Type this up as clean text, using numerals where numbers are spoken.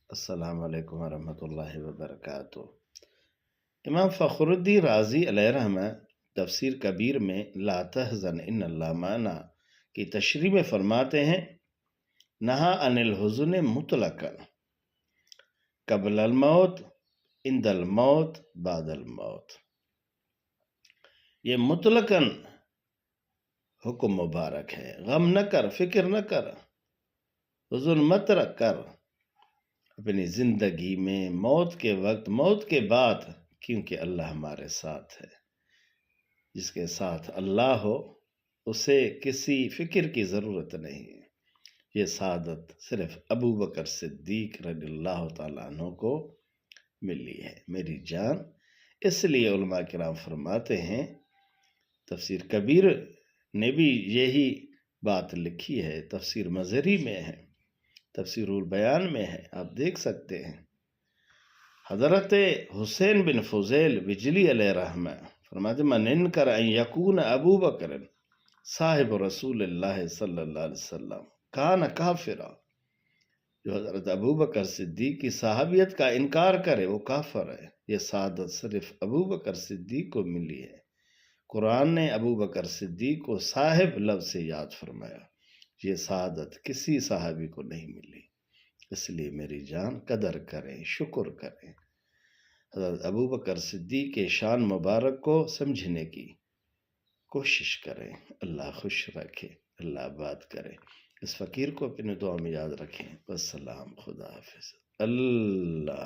السلام علیکم ورحمۃ اللہ وبرکاتہ۔ امام فخر الدین رازی علیہ رحمہ تفسیر کبیر میں لا تحزن ان اللہ معنا کی تشریح میں فرماتے ہیں نہا عن الحزن مطلقا قبل الموت عند الموت بعد الموت۔ یہ مطلقاً حکم مبارک ہے، غم نہ کر، فکر نہ کر، حزن مت رکھ کر اپنی زندگی میں، موت کے وقت، موت کے بعد، کیونکہ اللہ ہمارے ساتھ ہے۔ جس کے ساتھ اللہ ہو اسے کسی فکر کی ضرورت نہیں ہے۔ یہ سعادت صرف ابو بکر صدیق رضی اللہ تعالیٰ عنہ کو ملی ہے میری جان۔ اس لیے علماء کرام فرماتے ہیں، تفسیر کبیر نے بھی یہی بات لکھی ہے، تفسیر مظہری میں ہے، تفسیر البیان میں ہے، آپ دیکھ سکتے ہیں۔ حضرت حسین بن فضیل بجلی علیہ رحمہ فرماتے من انکر ان یکون ابو بکر صاحب رسول اللہ صلی اللہ علیہ وسلم کان کافرا، جو حضرت ابو بکر صدیق کی صحابیت کا انکار کرے وہ کافر ہے۔ یہ سعادت صرف ابو بکر صدیق کو ملی ہے۔ قرآن نے ابو بکر صدیق کو صاحب لفظ سے یاد فرمایا، یہ سعادت کسی صحابی کو نہیں ملی۔ اس لیے میری جان قدر کریں، شکر کریں، حضرت ابو بکر صدیق کے شان مبارک کو سمجھنے کی کوشش کریں۔ اللہ خوش رکھے، اللہ آباد کرے۔ اس فقیر کو اپنے دعا میں یاد رکھیں۔ والسلام، خدا حافظ، اللہ